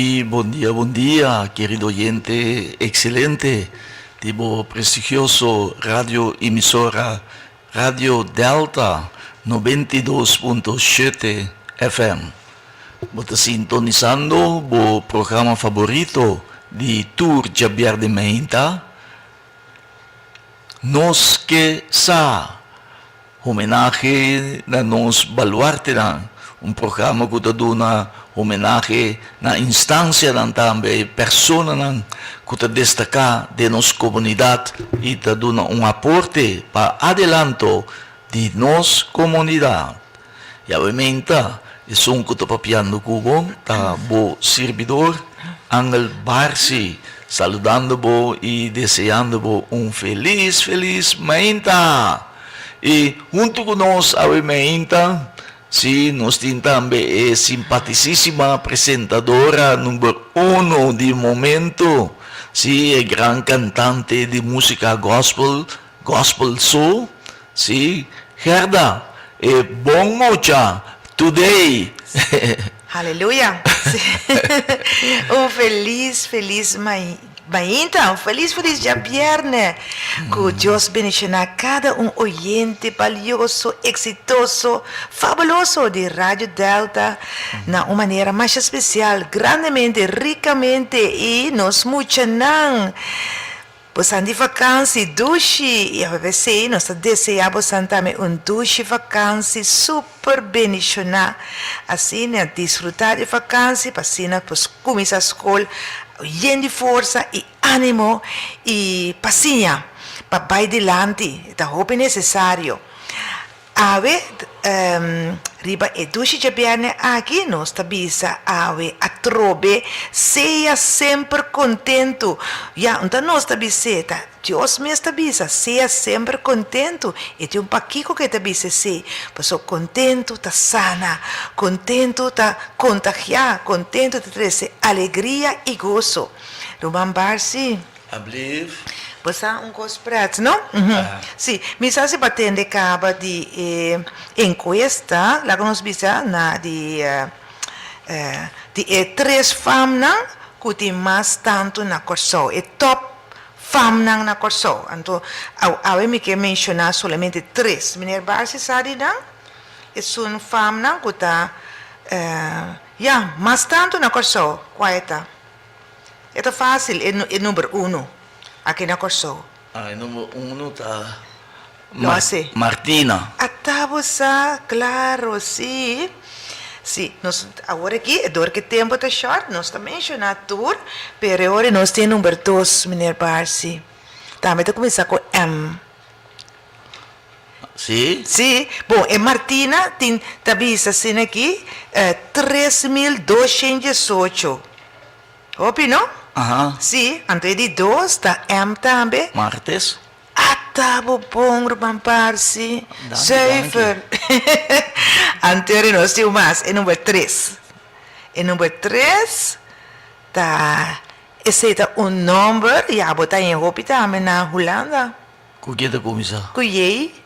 Sí, buen día, querido oyente, excelente, tipo prestigioso radio emisora Radio Delta 92.7 FM. Você sintonizando o programa favorito de Tour Javier de Meinta, Nos que sa, homenagem na nos baluarte na, programa que está dando homenagem na instância ng também, persona ng que está destacar de nos comunidade e está dando aporte para adelanto de nos comunidade. E obviamente, isso que está papiando kubo, tá bo servidor, Angel Barsi, saludando-vos e desejando-vos feliz Mainta. E junto com nós, a Mainta, sim, nós temos também a simpaticíssima apresentadora número 1 de momento, sim, a grande cantante de música gospel soul, sim, Gerda, e bom mocha, today. Aleluia! feliz Mainta, feliz dia viernes. Que Deus bendiga cada oyente valioso, exitoso, fabuloso de Radio Delta na uma maneira mais especial, grandemente, ricamente e nos muchanan. Posan de vacância, duche, e a BBC, nós desejamos também duche vacância super bendicionar. Assim, né, desfrutar de vacância, assim, né, começar a escola, lleno de força e ânimo e paciência para vai adiante, é o necessário. Ave, riba e duche de bene aqui, nós tabisa, ave, a trobe, seja sempre contento. Já, então nós tabisa, Deus me tabisa, seja sempre contento. E tem paquico que tabisa, se, passou contento, tá sana, contento, tá contagiar, contento, tá trazer alegria e gozo. Ruban Barsi. Abliv. Basta cosprats, não? Sim, misa se batende caba de encuesta, lá que nós bisa na de três famna que tem mais tanto na corso, e top famna na corso. Então, eu me quero mencionar somente três. Meneer Barsi sabe não? É um famna que está, mais tanto na corso. Qual é? É fácil, é número 1. Aqui na Corso. Número 1 tá. Martina. Atabusa, claro, sim. Sim, nós agora aqui, é dor que tempo está short, nós também mencionamos tour, pero agora nós temos número 2, Meneer Barsi. Também está começar com M. Sim? Sim. Bom, e Martina tem tabisa assim aqui, 3.218. Opino? Sim, antes de 2, está M também. Martes. Tá bom, Ruban Barsi. Cijfer. Anterior nós temos mais, é número 3. E número 3, tá, esse é número, e a botar em roupa também na Holanda. O que está começando? Cuiei?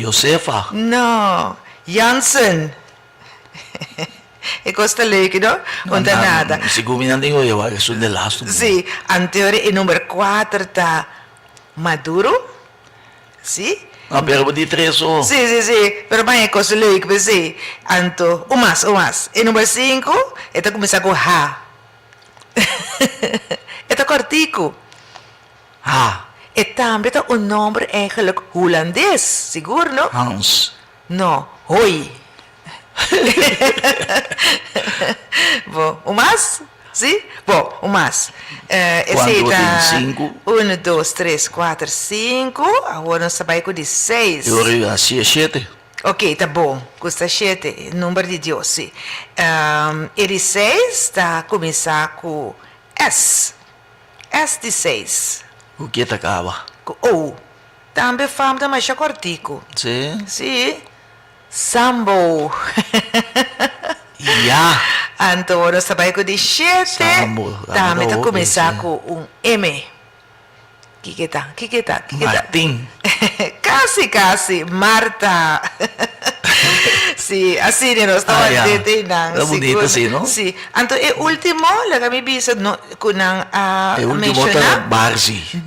Josefa. Não, Jansen. E costa leuk, não? Onda nada. Siguro não tenho eu, acho que é o last. Sim, anterior e número 4 está Maduro. Sim? Pero de 3 oh. Sim. Pero bem, é costa leuk, sim. Anto, o mais. E número 5, está começar com H. Está cortico. Ha. E também está o nome eigenlijk holandês, seguro, não? Hans. Não, Hoi. Bom, o mais? Sim? Bom, o mais. Quanto tem 5? 1, 2, 3, 4, 5. Agora nós trabalhamos de 6. Eu acho 7. Ok, tá bom. Custa 7, número de Deus, sim. E de 6 está começar com S. S de 6. O que está acaba? Com O. Também fama mais cortico. Sim? Sim. Sambo. Então, nós trabalhamos de 7. Sambo. Também está começar com M. Que tá? Martin. Casi, Marta. Sí, así de nos estamos ya. deteniendo. Era bonito, sí, ¿no? Sí. Entonces, el último, la que me dice, no, con El último era mencionar. Barzi.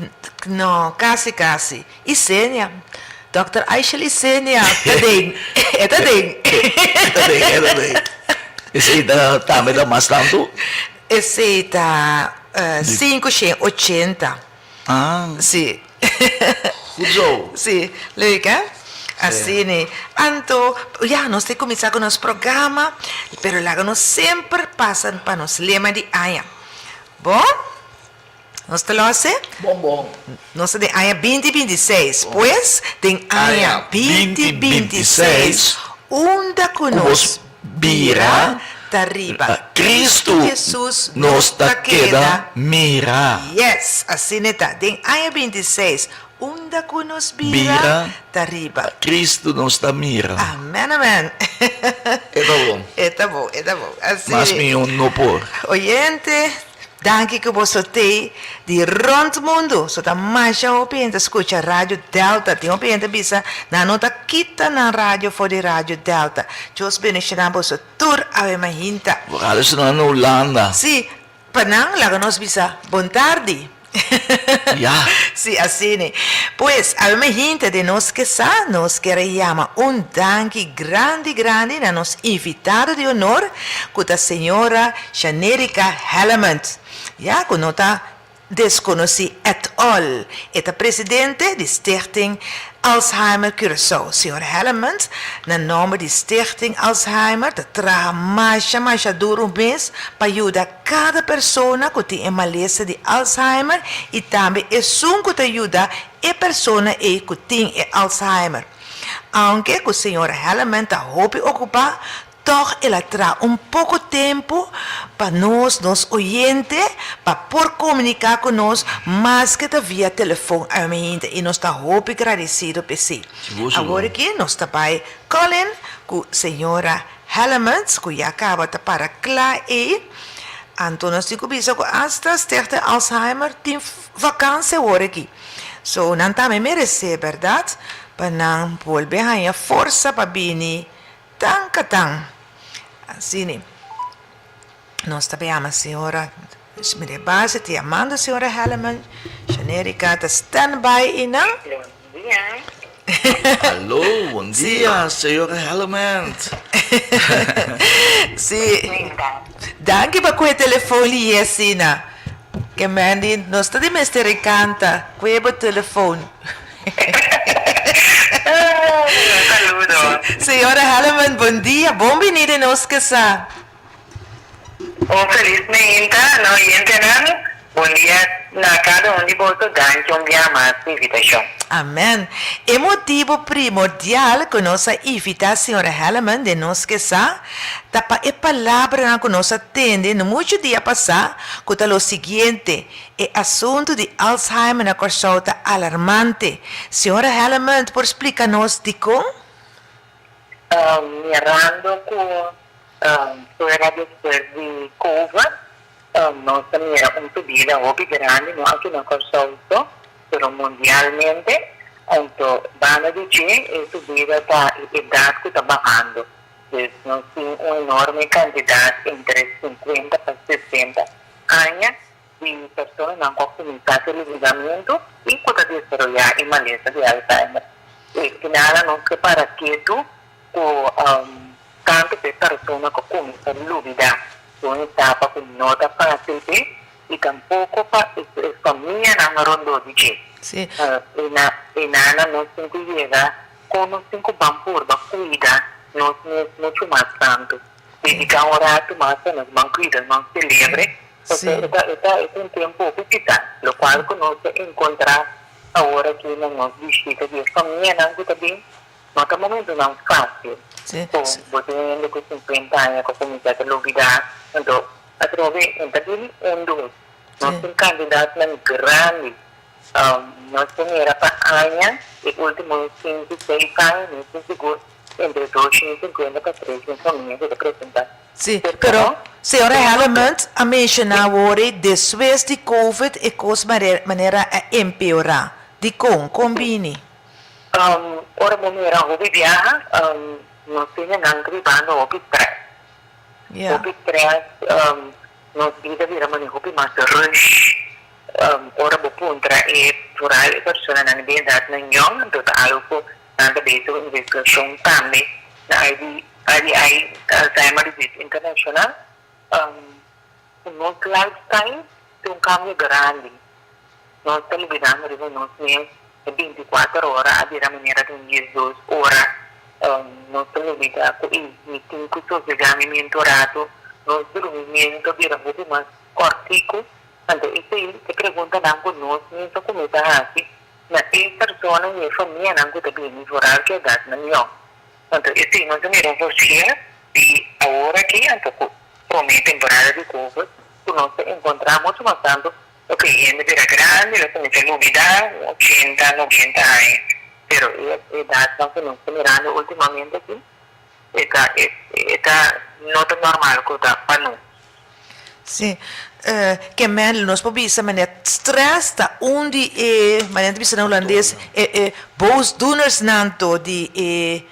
No, casi. Isenia. Dr. Aisha Isenia. Tading. Tading. Esse também dá mais tanto? Esse está 580. Ah, Sim. Fuzo. Sim. Leuk, hè? Assim, né? Então, já, nós temos que começar com nosso programa, pero lá nós sempre passam para nos lema de Aya. Bom? Nós te lo hace? Bom. Nós tem Aya 2026. Pois, tem Aya 2026. Unda conosco. Bira. Arriba. Cristo Jesus nos queda mira. Yes, assim está. Tem Aya 26. Unda conos Bira. bira. Arriba. Cristo nos mira. Amen, amen. É bom. Tá bom. Assim. Mas não por. Oyente, danke que você tem de rond mundo. So tá mais já openta escuta Rádio Delta. Tem openta bisa na nota kita na rádio for de Rádio Delta. Jos beneficiar você tur ave mahinta. Halos na Holanda. Si, panang laga nos bisa bon tarde. Ja. Sí, así ne. Pues, a me gente de nos que sa, nos que llama un danke grande a nos invitado de honor, con la señora Shanerica Hellemond. Ja, con nota desconocí et al. Esta presidente de Stichting Alzheimer Curaçao. Senhora Hellemond, na nome de Stichting Alzheimer, trabalha mais duro mês para ajudar cada pessoa que tem maleza de Alzheimer e também é que te ajuda a pessoa que tem Alzheimer. Aunque a senhora Hellemond está ocupar, toch ela traz pouco tempo para nós oyentes, para por comunicar com nós, mais que via telefone, e nós está muito agradecido por si. Agora aqui nós está para Colin, com a senhora Hellemond, que já acaba de para claro então nós temos que ver hasta Stichting Alzheimer tem vacância agora aqui. So, não também merece, verdade? Para não volver a força para vir tão. Assim, nós também amamos a senhora, me base, te amando a senhora Hellemond, Generica, está stand-by e não? Bom dia. Alô, bom dia, senhora Hellemond. Sim. Danke para o telefone e assim, que mandi, nós estamos de canta, com o telefone. Saludo. Senhora Hellemond, bom dia, bom venir em nossa casa. Felizmente, no entenam. Bom dia na cada de vocês ganha um dia mais de invitação. Amém. O motivo primordial que nossa invita a senhora Hellemond de nos que sa, tapa a palavra que nós atende no muito dia passar, que é o seguinte, o assunto de Alzheimer na corçota alarmante. Senhora Hellemond, por explicar-nos de como? Mirando com era depois de Covid, nós também era subida muito grande, não aqui na corçota, pero mundialmente, então, van a dizer, a subida da idade que está bajando. Nós temos uma enorme quantidade entre 50 a 60 anos de pessoas não começam o ligamento e que desenvolver a maleza de Alzheimer. E que nada não se para quieto com tanto de pessoas que começam a duvidar. Uma etapa que não está fácil e tampouco para a família não rondou de jeito. Sim. E nada não se chega com os 5 bampur, cuida, não se mais tanto. Dedicar um rato mais, nós vamos cuidar, não se livre. É um tempo pequeno, o qual que nós encontrar agora aqui na nossa distrito de família, não também, não é um momento não fácil. Sim. Você ainda com 50 anos, com começar a duvidar, então, através de dois. Nós temos candidatos grandes. Nós temos para anos, e últimos 5, 6 anos, nós temos seguro entre 250 para 300 famílias de representar. Sim, pero senhora Hellemond a mencionar agora, depois de Covid, e coisa maneira a empeorar. De como? Combine. Ora, maneira, eu viaja, nós temos não tribando o stress. Yeah. O stress, nós vida vira mani hopi mas rush, ora bupuntra e por aí pessoa na verdade na nhong, então algo nada beijo investigação também na ID Alzheimer Disease International, o nosso lifestyle tem cambio grande. Nós televidamos de nós mesmos 24 horas, a vida maneira de 12 horas. Nós televidamos com meeting com o mentorado, nós dormimento vira muito mais cortico. Então, isso se pergunta não com nós mesmos como está assim. Na pessoa e a família não com também melhorar que dá na minha. Então, isso nós temos você e a hora que então promete temporada de Covid, nós encontramos bastante. Ok, en era grande, lo que me olvidar, 80, 90 años. Pero edad que nos está mirando últimamente aquí, está no tan normal como está para nosotros. Sim. Que men nos pobisa men stress ta undi men inte bisa holandês boosdoeners nanto di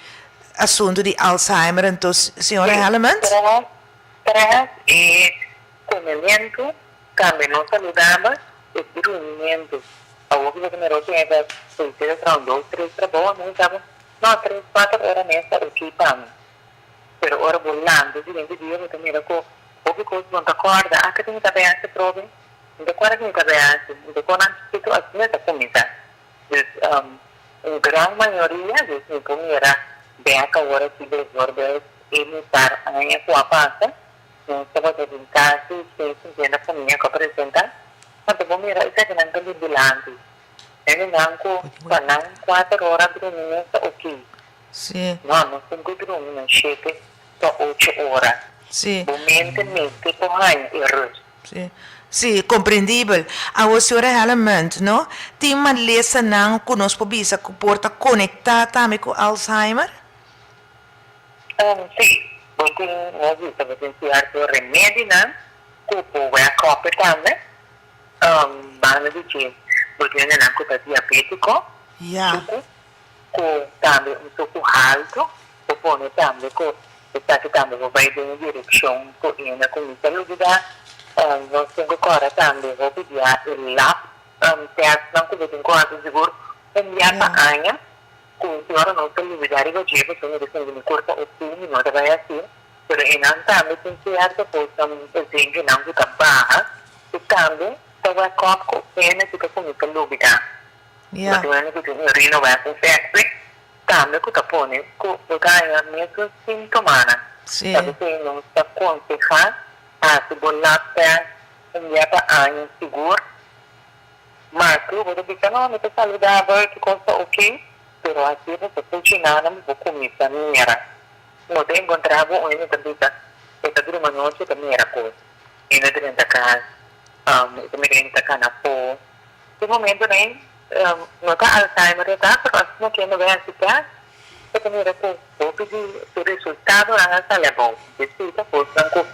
assunto di Alzheimer então senhora Hellemans Stress e comimiento, cambio no saludable, e dormimento. A outra que me rodeia é que são 2, 3 trabalhos, não estava, não, 3, 4 horas nessa equipando. Pero ora volando, durante o dia, eu também com outra coisa, não te acorda, que tem que saber essa prova, não te acorda que tem que saber essa, não te acorda que tu assim está começando. Então, grande maioria, me primeira, bem a hora que desenvolve imitar a minha passa, não estava em casa, sem a família que apresenta, mas eu vou mirar isso que não está vigilante. Ele não com 4 horas de dormir, ok. sim Não tem que dormir, 7 a 8 horas. sim Momentanmente, com raio e rosto. sim sim compreendível a senhora Hellemans não tem uma lesa não conosco pobisa que porta conectar também com Alzheimer Sim, porque nós estamos ensinar remédio, né? Cupo vai a copa também. Vamos dizer, porque ele não está diabético, yeah com também suco alto, o pone também com está que também vai em direção com ele com isso ele dá nós temos agora também vou pedir o lab teste não que tem quase seguro enviar para a Anha com a senhora não tem lugar e vai ter você não tem nem corta o fim não vai assim pero em também tem que ir depois também tem que não ficar barra e também vai com pena que com isso lugar yeah Bagaimana kita renovasi factory, kami ko tapon ko kaya mesmo sintomas. sim Sabi ko yung sa konseha, sibolata, hindi pa ang siguro. Mas ko, wala bisa no, may saludable, que consta ok, pero así no se funciona, no me comisa niera. No te encontraba hoy en esta vida, esta dura noche también era cosa. Y no te acá, me renta acá na po. De momento, né? No está Alzheimer, está, pero así no quiero ver así que eu também era com o resultado na sala bom, decida por tanto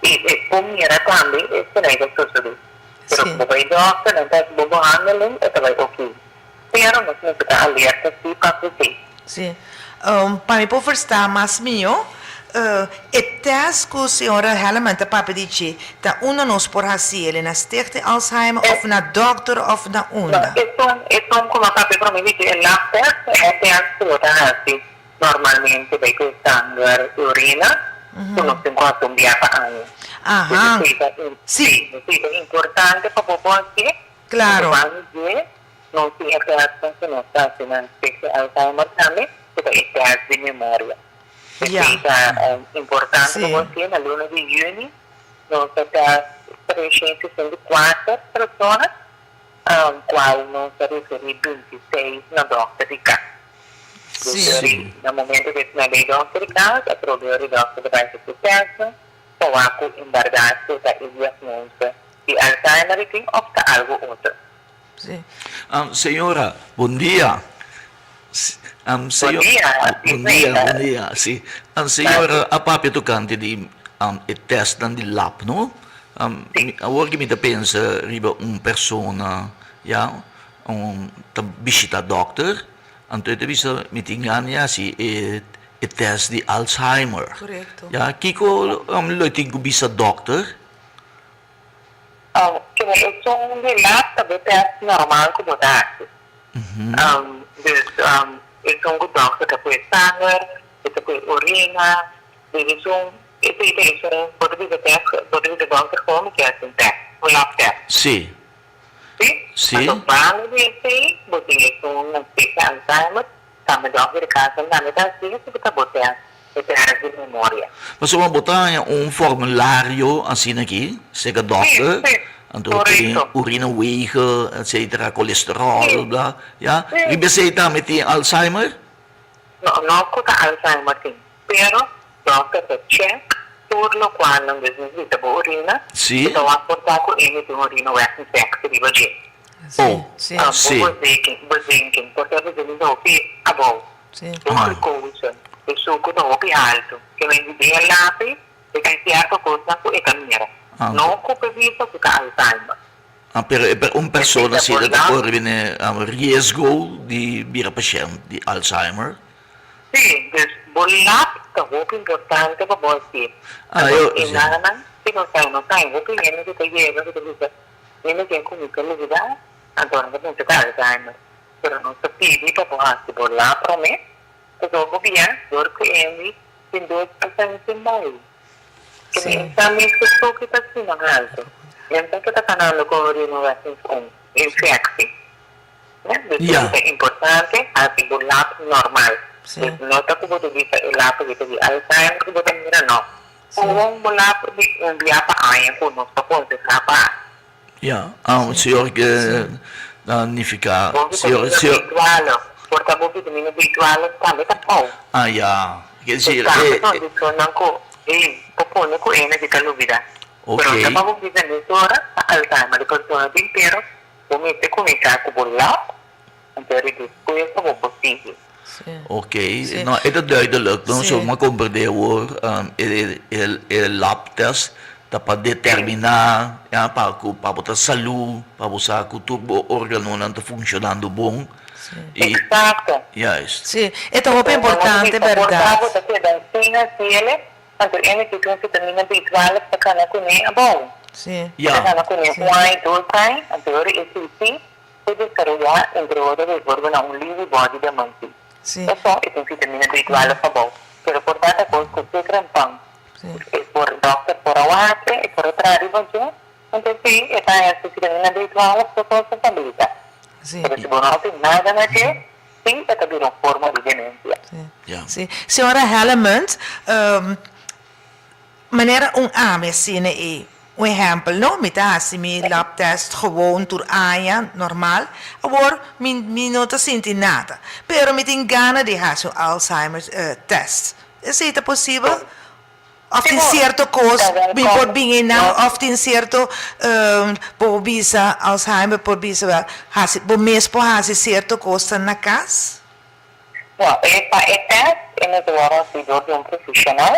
e comia também esse negócio tudo. Pero Sim. o doctor não está boboando, então vai ok. Pero nós temos que estar alerta se para você. sim para me verstaan mas mio het test que a senhora Hellemans papa dice da una nos por hacer na stichte Alzheimer of na dokter of na onda Então como a papai para mim diz, el lab test é assim normalmente vai com sangue e urina, nós temos que cambiar para ano. Aham. Sim, é importante para a população. Claro. Não se é que não está sendo Alzheimer também, porque é de memória. Yeah. É importante Sim. para você, na luna de junho, nós estamos 364 pessoas, qual nós referimos 26 na doctor de casa. sim No momento que na lei doctor de casa, a provedora de doctor vai ser sucesso, coloca embargado da diagnóstico de Alzheimer e opta algo outro. sim Senhora, bom dia. Bom dia. Bom dia, sim. Senhora, a papi tocante di test di lab, no? Agora que me pensa, riba persona, ja, visita doctor, então eu bisa mitinganya si test di Alzheimer. Correcto. Ya, kiko loiting ko bisa dokter. Kaya itong nila, sabi test normal ko botas. Itong ko doktor, ito po sangar, ito po urina, ito isong, pwede ba test, pwede ba doktor ko, may test, o lab test. Si. Sì? Ano ba ang ito? Buti itong nagpisa ang time, sama doktor, kaso namin, tapos kita bote ang ito di memoria. Mas mabuta yung formularyo ang sinaki, sega dokter. Anto urina wegen, etc. Cholesterol, bla. Ja? Ribeseta met die Alzheimer? No ko ta Alzheimer din. Pero, doctor te check, por lo cual ang business dito po urina. Si? Ito ang porta ko ini yung urina wax infect di ba di? Oh, Sí. si. Bazinkin, porque a vezes não opi above. Sí. Yung glucose, yung suko na opi alto. Kaya hindi ang lapi, kaya siya ko cosa ko ikamira. No ko pavisa ko ka Alzheimer. Pero un persona sila da correre riesgo di bira pasyente di Alzheimer. Sì, bollap ka hopi importante pa bolsi. Inanan, pinusay no tayo, hopi yan ito tayo, ito bisa. Yan ito kung ikalugida, anton ka punta ka Alzheimer. Pero no sa TV pa po hasi bollap rame, ito hopi yan, dor ko emi, pindot ka sa simbay. Kaya kami gusto kita sinangalto. Yan sa kita kanalo ko rin ng infection. Yan, ito importante, hasi bollap normal. Sí. Nota ko buto di sa ilapo dito di Alzheimer ko buto nila no. Kung mula po di umbiya pa ayan ko no sa po sa pa. Ja, signor che nifica, signor porta mo dito mino bitualo kami ta po. ja, che Sì, dito nang ko popone ko na di kalubida. Pero Okay. sa mo dito ni sora sa Alzheimer ko so din pero kumite ko ni ka ko bulak. Ang very good ko yung sa mo posible. Sí. Oké, Sí. nou, het is duidelijk. No? Sí. So, makomprende hoor, el lab test, dapat determinar, ja, para a saúde, para usar o turbo órgano não está funcionando bom. E, Exacto. juist. Sí, esto es muy importante, ¿verdad? Portavo da da sina ciele, anto ene che tu si termina di rituale sta kana con ne abon. Sí. Ja, Kana con ne Sì. why do time, anto ore e sì, deve carriera entre ore del organo un live body da manti. Sí. Eso e tu si termina di rituale fa bon. Pero portata con questo gran pan. Sí. E por doctor por awate e por trari vaje. Anto sì, e ta si termina di rituale sta cosa stabilità. Sí. Pero si no te nada na che, sì, è capire una forma di demenza. Sí. ja. Sí. Senhora Hellemans, meneer een aanwijzing een exempel, no? Met een lab test gewoon door Aya, normaal. Maar min nota sinti nada. Pero met een gana de hace Alzheimer test. ¿Es esto posible? Of in cierto cost, por bien of in cierto por visa Alzheimer, por visa, por mesmo hace cierto costo na casa? No, é test é na hora de um profissional,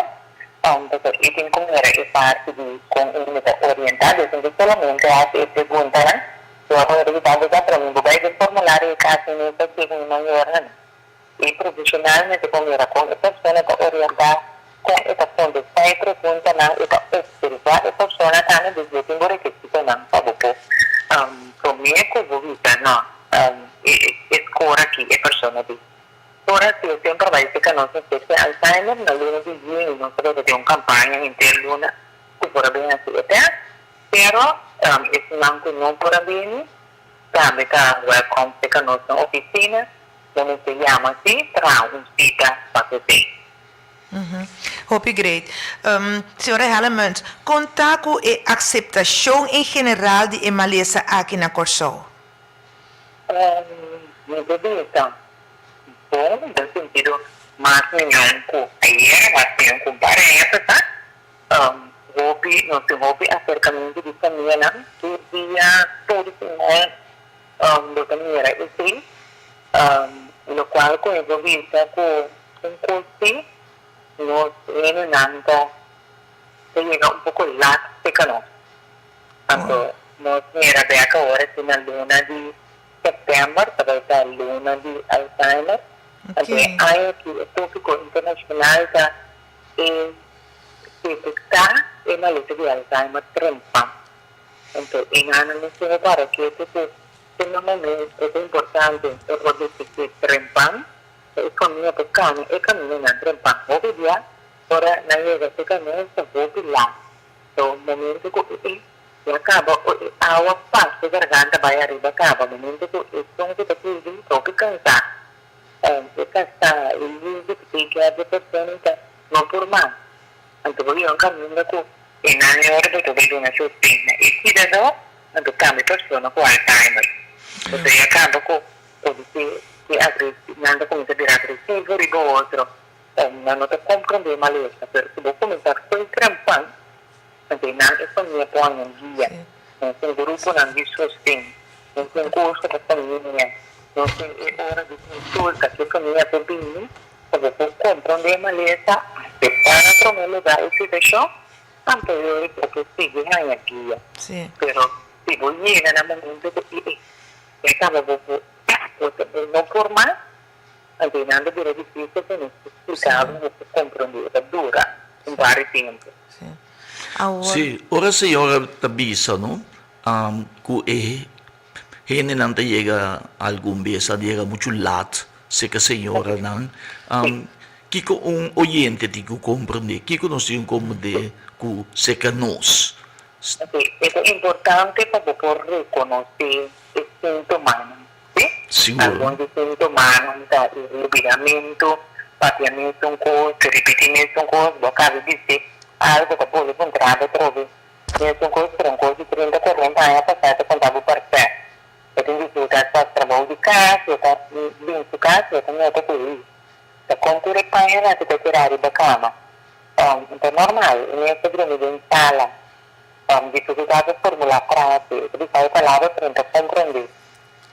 porque ele tem como era parte de com ele orientado, então solamente a pergunta, né? Eu agora ele vai dar para mim, vai de formulário caso não se tenha maior, né? E profissionalmente como era com a pessoa que orientar com essa fonte sai pergunta não é espiritual a pessoa está no desenvolvimento que se não sabe que comigo vou visitar não escora aqui é pessoa de ora se eu sempre vai ficar nossa espécie Alzheimer na luna de junho nós vamos ter uma campanha interluna que por bem assim até pero esse não por bem também está welcome ficar nossa oficina onde se chama assim para cita para você. Hope great. Senhora Hellemans, conta com a aceitação em geral de Emalesa aqui na Corsol? Muito bem, então. Bom, no sentido, mas nenhum com ayer, mas nenhum com parente, tá? Hope, não se hope acercamento de família, que dia todo final do caminho era assim, no qual com envolvida com curso, nos nanta se llega un poco la secano. Tanto nos mira de acá ahora es una luna de septiembre, para esa luna de Alzheimer, Okay. Aí aqui o tópico internacional da detectar a maleta de Alzheimer trempa. Então, em ano não para que esse fenômeno é importante o poder de trempa, e caminha para cá, e caminha na trempa. Vou dia, ora na yoga se caminha, vou lá. Então, o momento que e acaba a água passa a garganta vai arriba acaba o momento que o som que está aqui toca cansar cansar e o que é a pessoa não por mais então eu caminho com e na hora de tudo na sua pena e se dá não então cambia pessoa com Alzheimer então e acaba com que agressivo nada começa a virar agressivo e do outro não está compreendendo mal isso porque se vou começar com crampão então, essa minha põe em dia. Não tem grupo, não tem sustento. Não tem curso da família. Não tem hora de consulta que a família tem vindo. Para você compreender a maleta, separa para o meu lugar e se deixou anterior porque sigue na guia. Sim. Pero, se vou ir no momento que acaba não formar, então nada de difícil que não se explicava, não se compreender, dura vários tempos. Sim. Agora, Sì, ora signora Tabisa, no? Que hene nanta llega algún vez a llega mucho lat, se que señora nan, kiko un oyente ti ku comprende, kiko no si un comode ku se que nos. Es importante para poder reconocer el síntoma, ¿sí? Seguro. Algún síntoma, el olvidamiento, pateamiento, un cosa, repetimiento, un cosa, lo acabo de decir, algo que puede encontrar otra vez. Es un cosa, pero un cosa de 30, 40 años pasado, contaba por ser. Eu tenho dificuldade para trabalhar de casa, eu tenho bem de casa, eu tenho outra coisa. A contura é que eu tirar da cama. Então, normal, minha sobrinha em sala, dificuldade de formular frase, eu falo palavras para compreender.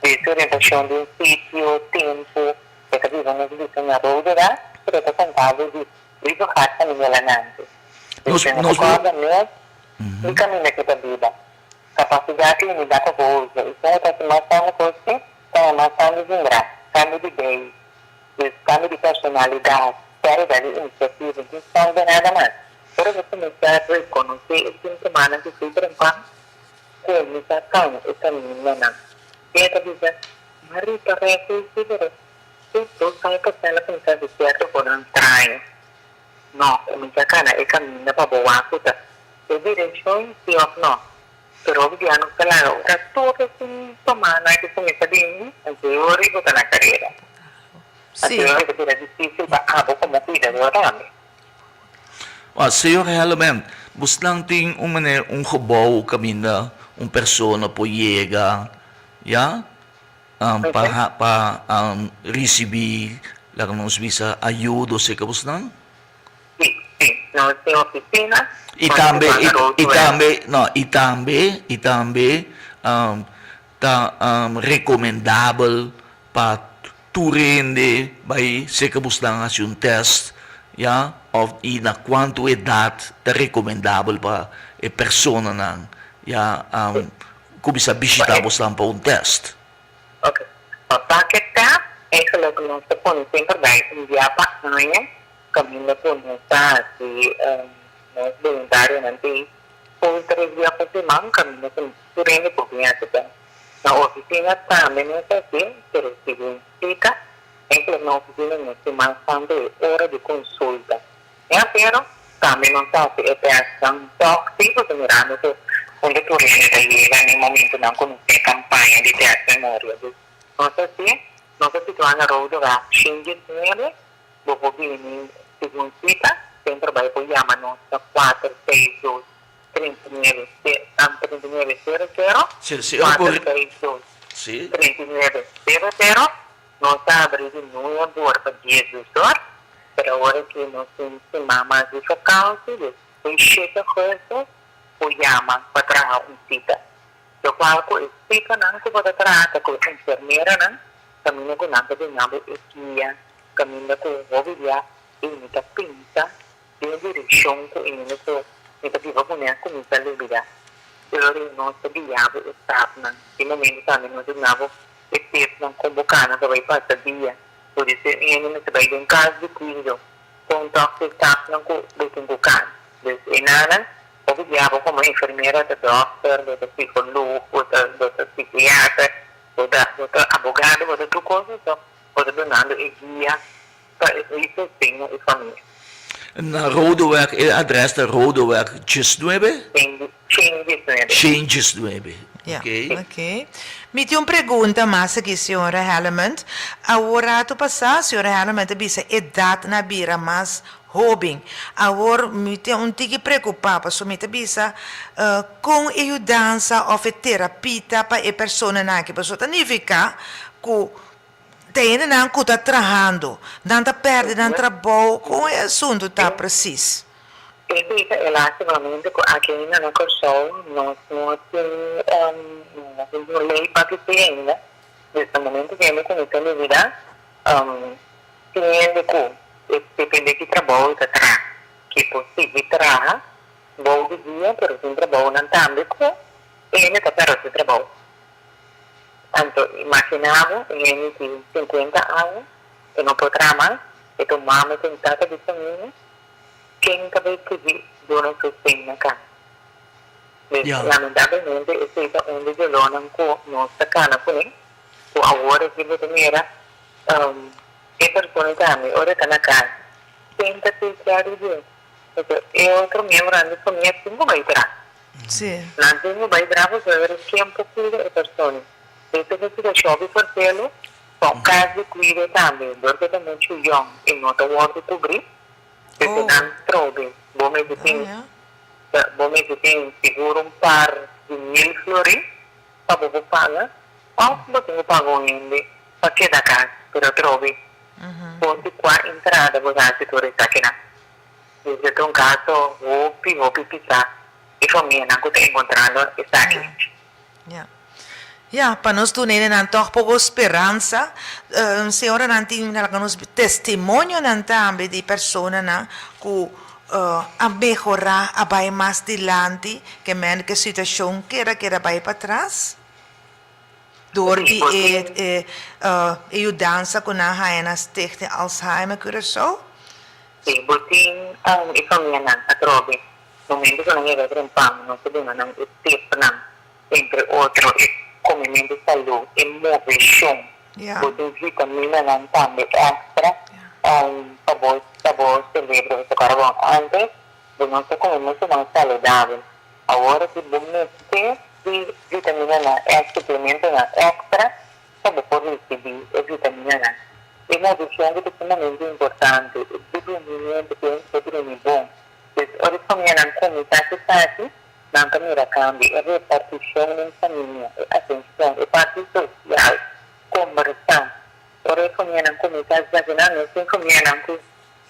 Desorientação de um sítio, tempo, é que vivemos de na roda, pero eu contava de viajar a minha lanante. Eu tenho uma coisa minha, e caminho que eu vida. Capacidade de lidar com a voz, isso é a transformação de você, transformação de lembrar, cambio de ideia, cambio de personalidade, qualidade de iniciativa, não são de nada mais. Para você começar a reconhecer o sintoma que se transforma, comunicação, o caminho, não. E essa visão, Marita, reconhecer, tudo sai para ela pensar de certo por um estranho. Não, começar a cana, é caminho para boa, puta. É direção, sim ou não. Pero obviamente, claro, todo síntoma que começa a vir, anterior e na carreira. sim. Anterior que era difícil para como cuidador também. Senhor, realmente, você não tem um robô caminho, uma pessoa por chegar, já? Para receber, lá nos visa ajuda, sei que você não? Sim, nós temos oficina. E também recomendável para tu rende, vai ser que você não faz teste, já? E na quanto idade é recomendável para a pessoa não, já? Começar a visitar você para teste. Ok. Para que está, é que nós estamos sempre bem, enviar para amanhã, caminho por nós, nós voluntários nanti por 3 dias por semana caminho por rende por criança. Na oficina também não é assim, pero significa que na oficina nós temos também hora de consulta. Pero também não está se atenção tóxica do mirando que onde tu rende chega no momento não começa campanha de teste memória. Nós assim, nós situamos na roda da xingue nele, vou vir segunda sempre vai apoiar a nossa 4, 6, 2, 39, 00, Sim, 4, 6, 2, Sim. 39, 00, nós abrimos um agora para 10 horas, para a hora que nós temos mais de focal, depois chega a coisa, apoiamos para trazer cita. Eu falo com a cita, não se pode tratar com a enfermeira, não, caminho com nada de nada, caminho com o ovilha, e muita pinta, de direção com ele, que viva com ele, começa a ligar. Eu não sabia, eu estava, no momento também, nós tínhamos que ter convocado, para ir para esse dia, por isso ele se vai de um caso de cuido com toque tap não do que can e nada o diabo como enfermeira da doctor da psicólogo da psiquiatra da advogado da outra coisa então pode donando e guia para isso tem a família Na Rodeweg, el adres de Rodeweg, 19? changes 19. Yeah. Ok. Ok. Me tem uma pergunta mais aqui, senhora Hellemond. Agora, tu passar, senhora Hellemond, bisa edad na bira mas hobby. Agora, me tem um tique preocupado, so me te bisa com ajudança ou terapia para a pessoa na que pessoa significa que tem não que está trabalhando, não está perdendo trabalho, com o assunto está preciso. Esse é relativamente aqui ainda não começou, não tem lei para que tenha ainda. Nesse momento que ele começou a vida, tem que depende que trabalho está atrás, que possível trabalhar, bom dia, pero sem trabalho não também com ele está para o trabalho. Então, imaginava ele tem 50 anos, que não pode trabalhar, e tomava tem tanta vitamina. Quem também pedir dona sustém na casa. Lamentavelmente, esse é onde eu não com nossa cana com ele. O agora que eu também era é pessoa também, ora está na casa. Tenta se criar o dia. É outro membro da família que não vai entrar. Sim. Não vai entrar, você vai ver quem precisa da pessoa. Esse é o que chove por pelo, com casa cuida também. Porque também o young e não está o cobrir. Porque não trobe. Bom, mas tem seguro par de 1.000 flores para você pagar. Ou você paga ainda para que da casa, para trobe. Ponto com a entrada, você acha que você está aqui na. Desde um caso, vou pisar. E família não está encontrando, está aqui. Ja, para nós tunay na toch pouco esperança, senhora não tem nos testemunho não também de pessoa na que a melhorar a vai mais dilante que men que situação que era vai para trás. Door die ajudança com a haena stichte Alzheimer coração. Sim, botin e família não, a trobe. No momento que não é trempando, não se dona não esteve não, entre outros comimento de saúde e movição. Botin vitamina não também extra. Sabor cerebro de carbono antes de não ser comimento não saudável. Agora que vamos ter vitamina não é suplemento não extra, para poder receber a vitamina não. E movição é extremamente importante. O suplemento é bom. Ora família não come tanto, não também cambia. A repartição em família, atenção, a parte social, conversão. Ora família não come tanto, não tem família não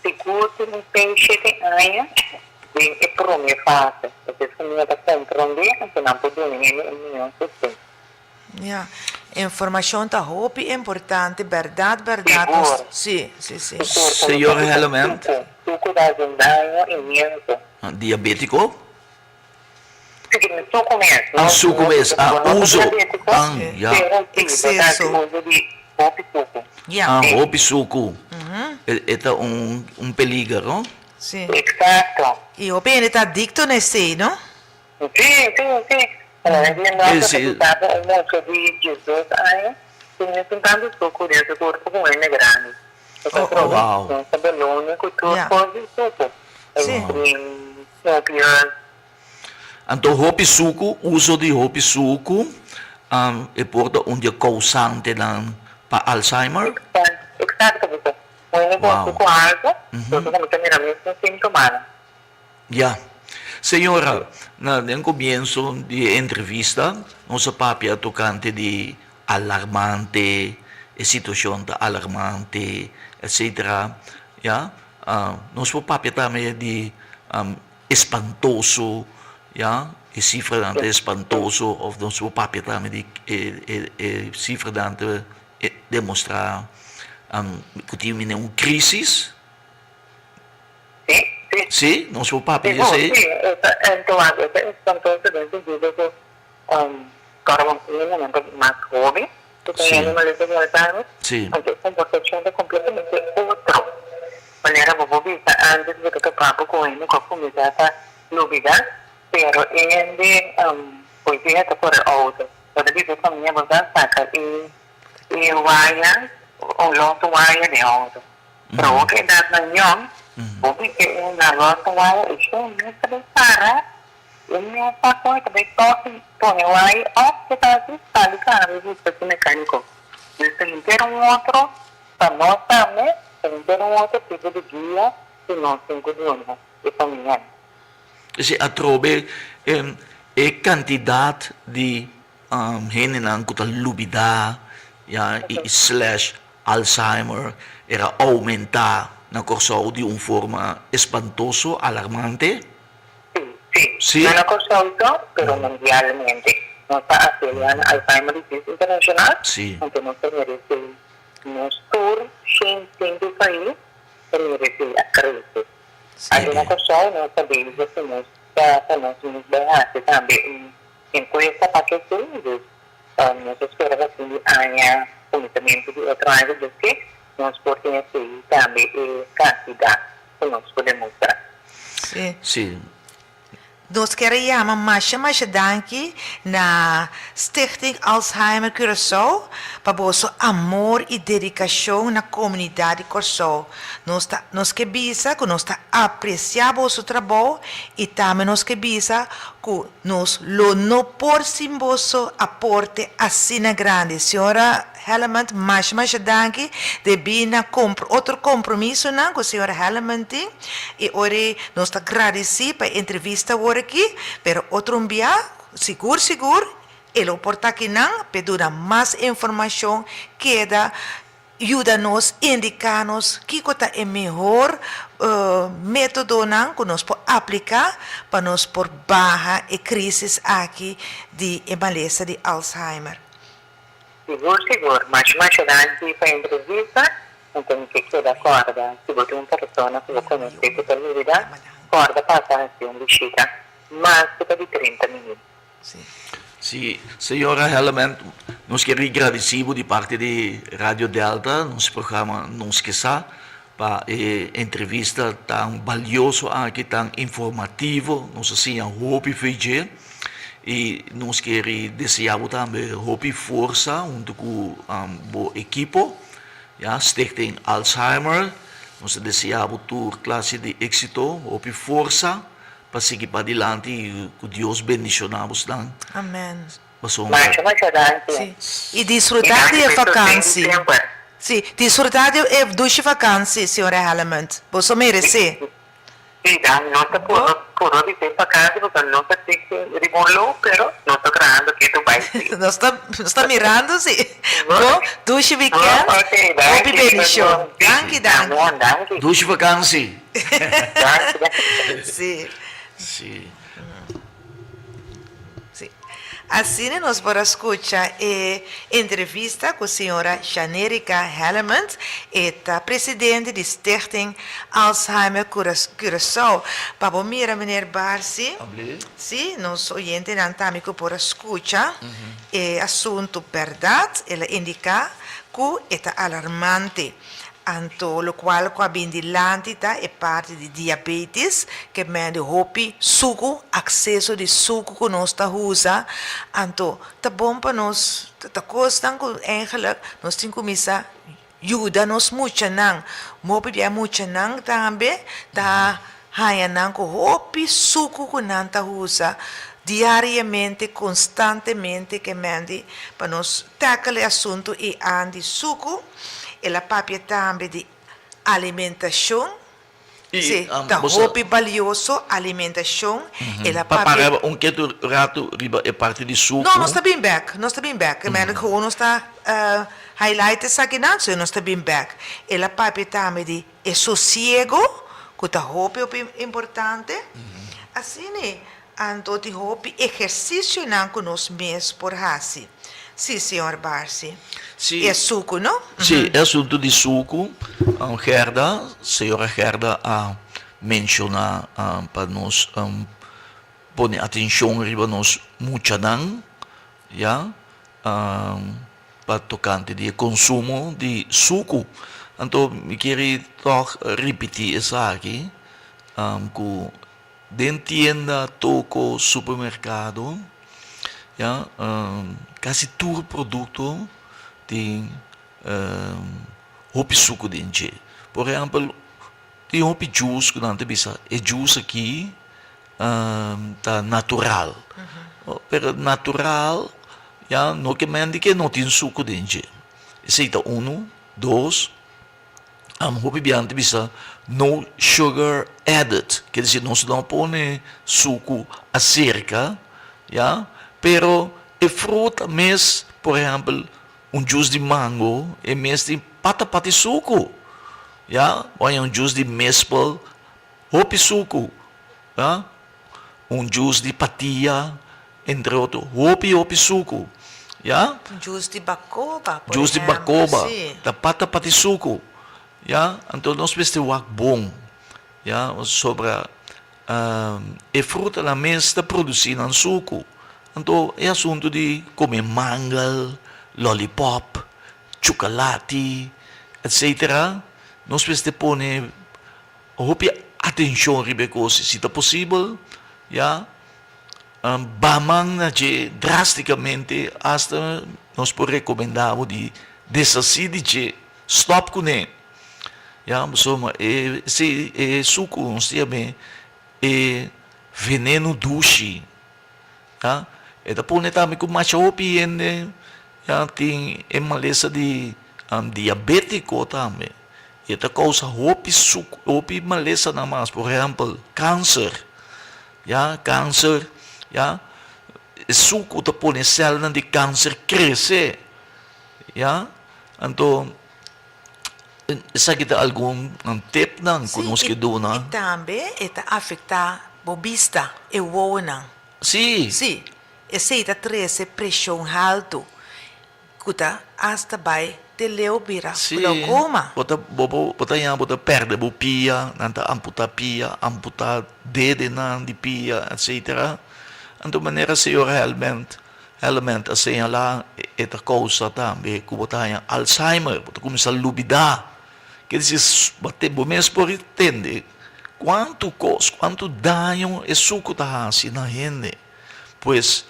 seguro um peixe de aia e prome fácil. Porque família está compreendendo, então não pode nenhum sistema. Ja, informação está muito importante, verdade. Sim. Senhora Hellemond. Suco da agendinha imenso. Diabético? Suco mesmo. Suco mesmo. Uso. Excesso. Uso de hopi suco. Hopi suco. Ito un peligro. Sim. Exato. E o bem está adicto nesse, não? Sim. Nossa, estava um monte de Jesus, tinha tentando suco dentro do corpo com ele grande. Wow. Nossa, balone, cultura, pode suco. Sim. Então, hopi suco, uso de hopi suco, é porta onde causante para Alzheimer? Exato, você. O único suco alto, você como também mesmo sintomado. Ja. Senhora, no comienzo de entrevista, nossa papia tocante de alarmante, situação alarmante, etc. Ja? Nosso papia também de espantoso, ja? E cifra espantoso, of nosso papia também de cifra demonstrar que tinha uma crise. Sim, nosso papel, sim. Então, é espantoso no sentido que carbono é mais jovem, Sí. animales de Alzheimer, Sí. aunque el comportación es completamente otro. Manera como vista antes de que topamos con él, con comida lúbida, pero en de, pues fíjate por el auto. Cuando digo también, vamos a sacar y vaya, o los vaya de auto. Pero que da mañana, porque que una rota vaya, eso no se prepara. Ele passou também toque, põe o ar, ó, que está assustado, cara, esse mecânico. Eles têm que ter outro, para nós também, tem que ter outro tipo de guia, que nós temos que ter, e também. Dus a trobe quantidade de genen com a lubida, ja, e slash Alzheimer, era aumentar na corso de uma forma espantoso, alarmante. Sí, Sí. no lo consulto, pero mundialmente. No está haciendo Alzheimer Disease International, Sí. aunque no se merece nuestro sin do país, se merece la crisis. Hay una cosa, no sabemos que nos dejaste también encuesta para que se nos espera que haya cometimiento de otro año de que nos puede seguir también cantidad que nos puede mostrar. Sí. Sí. Nós queremos mais danke na Stichting Alzheimer Curaçao para vosso amor e dedicação na comunidade Curaçao. Nós que bisa que nós apreciar vosso trabalho e também nós que bisa que nós não por sim vosso aporte assim na grande. Senhora Hellemond, mais danke de vir na outro compromisso não com a senhora Hellemond e hoje nós agradecemos para a entrevista aqui, pero outro dia, seguro, ele porta aqui não, para mais informação, queda, ajuda-nos, indicar-nos que é o melhor método não, que nós podemos aplicar para nós por barra e crise aqui de maleza de Alzheimer. Seguro, mas antes para a entrevista, então que queda corda, se você é uma pessoa que você conhece que tem vida, corda passa assim, visita, mais de 30 minutos. Sim. Sim, senhora Hellemond, nós queremos agradecer de parte de Rádio Delta, nosso programa Não Esqueça, para a entrevista tão valiosa aqui, tão informativo, nós assim, a Hope Fiji, e nós queremos desejar também Hope força junto com o equipo, ja, Stichting Alzheimer, nós desejamos toda classe de êxito, Hope força, para seguir para adiante e que Deus bendicionamos dan. Amém. Mais antes. Sim. E desfrutar de vacância. Sim, desfrutar de duas vacâncias, senhora Hellemond. Você merece. Sim, não está por dizer para casa, porque não está rebolou, pero não está creando que tu vai ser. Nós está mirando, sim. Bom, duas weekend. Ok, Hope bendição. Danke. Danke. Duas vacâncias. Sim. Sim. Sim. Assim, nós vamos escutar a entrevista com a senhora Janerica Hellemond, a presidente de Stichting Alzheimer Curaçao. Para mira, menino Barsi, sim, nós oyentes também por escutar o assunto verdade, ela indica que é alarmante. Anto lo qual qua bindilantita é parte de diabetes, que men de hopi suco, acesso de suco que nós ta usa. Anto, tá bom para nós, tá costan com eigenlijk, nós tem comisa ajuda nos muito nang. Mopi bia muito nang também, tá haya nang ko hopi suco que nan ta usa diariamente, constantemente, que men de para nós tackle assunto e andi suco. Ela papia também de alimentação. Sim, tá roupa valioso, alimentação. Ela papia... Para que tu rato riba é parte de suco. Não, nós está bem back. Nós está bem back. Mas gewoon nós está highlight aqui não, so nós está bem back. Ela papia também de sossego, que tá roupa é importante. Assim, né? Anto de roupa exercício não que nós mesmos por assim. Sim, senhor Barsi. Sim. É suco, não? Sim, é assunto de suco. Senhora Gerda, menciona para nós pôr atenção riba nós muito não, já, tocante de consumo de suco. Então, me queria toch repetir isso aqui, que dentro tienda, toco, supermercado, ja, quase todo produto tem hopi suco dentro. Por exemplo, tem hopi juice que não tem bisa. É juice aqui tá natural. Pero natural, ja, não que mende que não tem suco dentro. Esse aí tá dois, hopi biante bisa no sugar added. Quer dizer, não se não põe suco acerca, ja, pero é fruta mesmo, por exemplo, juice de mango, é mesmo de pata suco. Ja, ou juice de maple, hopi suco. Ja, juice de patia, entre outros, hopi suco. Ja? Juice de bacoba, por Juice de exemplo, bacoba, sim. da pata suco. Ja? Então, nós precisamos de bom. Ja? Sobre a fruta na mesa produzir suco. Então, é assunto de comer manga, lollipop, chocolate, etc. Nós precisamos pôr atenção ribe coisas, se é possível, ja, bamang na drasticamente hasta nós por recomendar de desasir de stop com ele, ja, soma se suco não sei bem veneno duche, ja, e da pone também com macho opi já tem maleza de diabético também. E esta causa hopi maleza na mais, por exemplo, câncer. Ja, câncer, ja, suco te põe célula de câncer crescer. Ja, então, essa aqui é algum tip não conosco do não. E também está afeta a vista e o não. Sim. Sim, esse está traz pressão alta. Kuta hasta vai te leu bira glaucoma. Bota perde o pia, nanta amputar pia, amputar dedo de pia, etc. Então, maneira se eu realmente assim lá esta causa também, que bota Alzheimer, bota começar a lubidar. Quer dizer, bate bom mesmo por entender quanto dano é suco da assim na gente. Pois,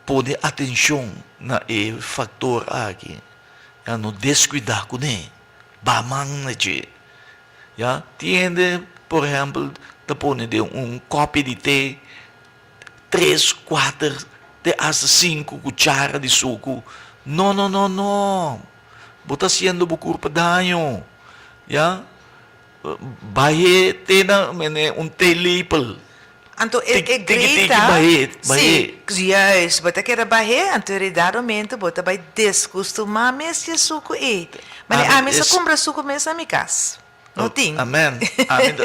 pôr atenção na fator aqui, já não descuidar com ele, bamang na je, já tiende, por exemplo, da pôr de copo de té, 3, 4, até 5 cucharas de suco, não, bota sendo o corpo dano, já, vai ter té lípel. Então, grita, sim, juist, bota que era barrer, anteriormente, bota vai descostumar mesmo esse suco aí. Mas a mesa compra suco mesmo, amigas. Não tem. Amém.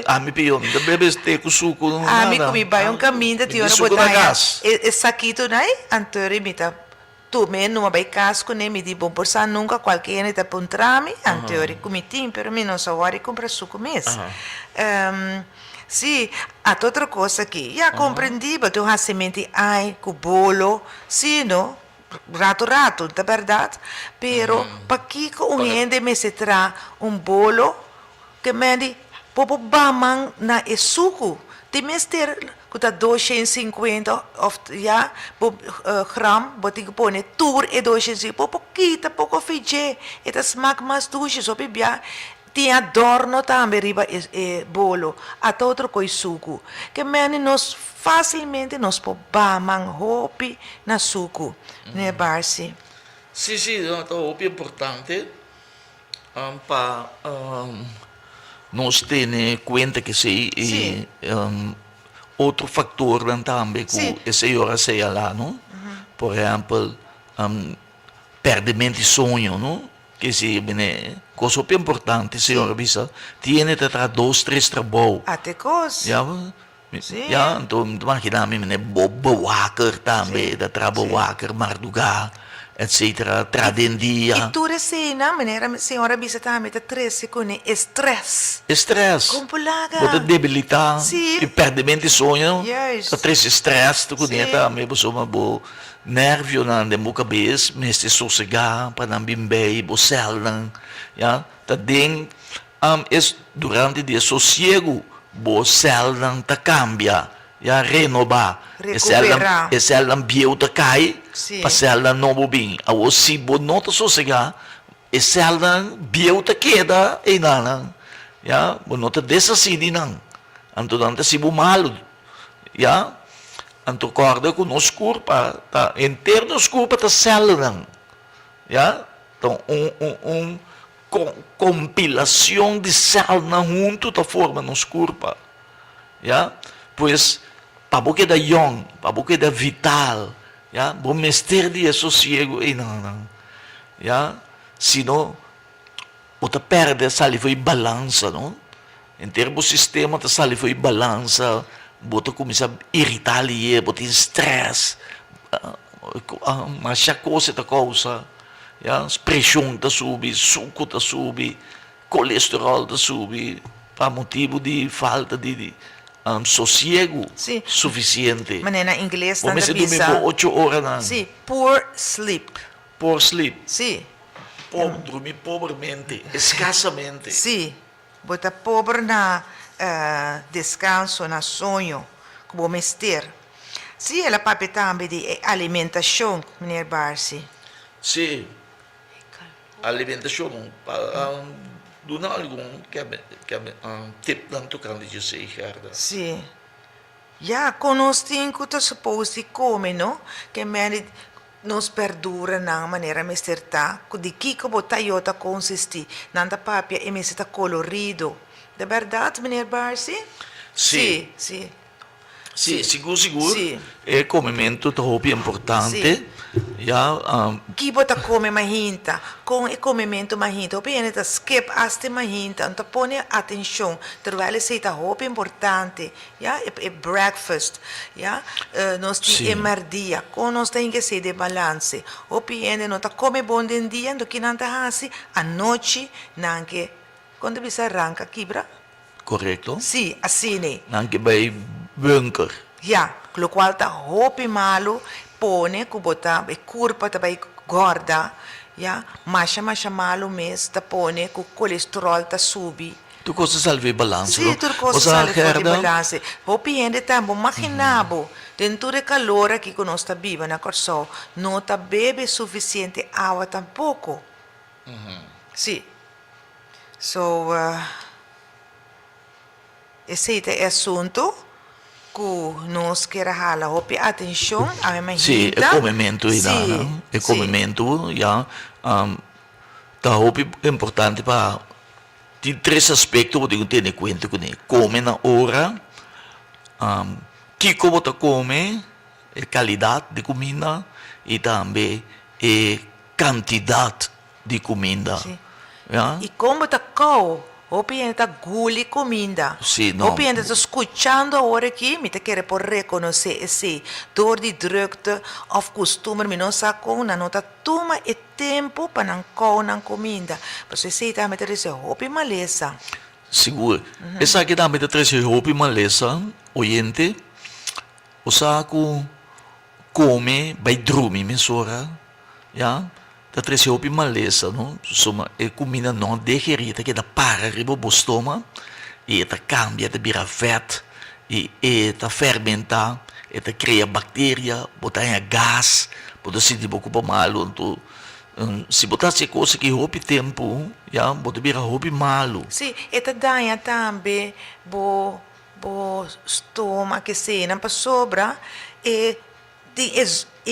Ami pion, da bebes te com suco não nada. Ami comi vai caminho da tiora botar esse saquito, né? Anteriormente, tu mesmo não vai casco, nem me di bom por sa nunca qualquer né tá pontrami, anteriormente comi tim, pero me não só compra suco mesmo. Sì, a outra coisa aqui. Já compreendi, mas tu has semente ai, com bolo, sim, no? Rato, na verdade. Pero, para que gente me se tra bolo, que me di, popo bamang na suco. Tem mais ter, que tá 250 ja, gram, botin que põe, tour e 250, popo quita, pouco fije, e tá smaak mais duche, so bibia. Tinha adorno também riba bolo, até outro coi suco. Que meni nós facilmente nos pobamang hopi na suco, né, Barsi? Sim, então hopi é importante para nós ter em conta que se outro fator também que esse hora seja lá, não? Por exemplo, perdimento de sonho, não? Que se coisa bem importante, senhora Bisa, tiene que ter 2, 3 trabalhos. Até coisa. Então, imagina-me, bobo wakker também, da trabalho wakker, madrugar, etc. Tradendia. E tu resina, senhora bisita met 13 con stress. Stress. Compulaga. Bota debilitar. Sim. E perdimento de sonho. Yes. Tá três stress, tu Sim. conhece, me botou uma boa nervio na minha cabeça, me este sossegar, para não bem, bo cel, ja. Tá ding, durante o dia sossego, bo cel não tá cambia, ja, renovar. Recuperar. E cel não bieu tá cai, Sim. para cel não bo bem. A se bo não tá sossegar, e cel não bieu tá queda, e não, ja, bo não tá desacidi não. Anto não tá se bo malo, ja. Anto corda com nos curpa, tá inteiro nos curpa tá célula, já? Então compilação de célula junto tá forma nos curpa, já? Pois para boca da young, para boca da vital, já? Bom mestre de sossego e não, já? Senão outra perde saliva e balança, não? Inteiro do sistema tá saliva e balança. Bota começa a irritar ali, bota estresse, mas a coisa da causa, a pressão está subir, suco está subir, colesterol está subir, para motivo de falta de sossego Sim. suficiente. Mas na inglês Vamos tanta dormir por 8 horas na. Sim, poor sleep. Por sleep. Sim. Dormir pobremente, escassamente. Sim. Bota pobre na descanso, na sonho, como mestre. Sim, ela papi também de alimentação, meneer Barsi. Sim. Alimentação, donar algum tip lang tocando de você, Ricardo. Sim. Ja, conosco que supposto de comer, no? Que meni nos perdura na maneira mesterta, de que como Toyota consiste, nanda papia e meseta colorido. De verdade, meneer Barsi? Sim. Sim. Sim, seguro. Sim. É comimento muito importante. Ja, Que bota come mahinta, com e comimento mahinta, o piene ta skip aste mahinta, então põe atenção, terwijl se tá roupa importante, ja, e breakfast, ja, nós Sim. tem emerdia, com nós tem que ser de balance, o piene não tá come bom den dia, do que não tá hasi, a noite, nanke, quando bisa arranca quebra? correto? Sim, assim, né? Anche bei bunker. Ja, lo qual tá roupa malo, pone kubota e curpa também gorda, ya, masha malo mês tá pone com colesterol tá subi. Tu cosa salve balance? Sim, tu cosa salve fuori balance. O piende tempo machinabo, dentro de calor aqui que nós tá viva na corso, não tá bebe suficiente água tampouco. Sim. So, esse é assunto que nós queremos hala hopi atenção a minha Sì, gente. è comimento Sim, è comimento, ja. Tá hopi importante para de três aspectos que eu tenho em conta com ele. Come na hora, que como tá come, a qualidade de comida e também a quantidade de comida. Sim. Ja? E como tá cal, o piende tá guli comida. Sim, não. O piende tá escutando agora aqui, me tá querendo por reconhecer esse dor de drukte of costume, me não sabe como, não tá toma e tempo para não cal na comida. Mas você tá me tá dizendo, hopi maleza. Seguro. Essa aqui também tá trazendo roupa maleza, oyente. O saco come, vai dormir, mesora, ja? Tá trazendo roupa maleza, não? Soma, é comida não digerida, que dá para riba o estômago, e tá cambia, tá vira vet, e tá fermentar, e tá cria bactéria, botar em gás, botar se tipo ocupa malo, então, se botar essa coisa que roupa tempo, ja? Botar vira roupa malo. Sim, e tá danha também, bo estômago que se não sobra, e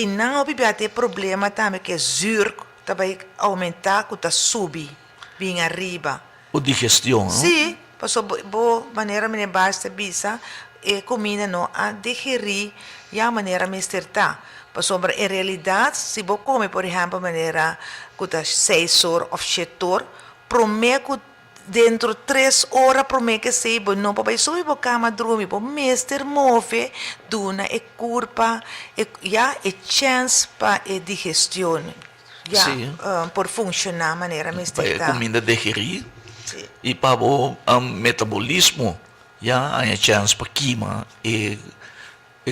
não vai ter problema também que zuur também aumentar, que tá subir, bem arriba. O digestão, não? Sim, passou boa maneira me basta bisa e comida não a digerir e a maneira me estartar. Passou em realidade, se você come, por exemplo, maneira que tá 6 horas ou 7 horas, prometo dentro 3 horas prometo que sei, não para subir para cama dormir, para mestre move, duna e curva, e chance para a digestão. ja, Sim. por funcionar maneira Para mistake. comida digerir Sim. e para o metabolismo, já há chance para queimar e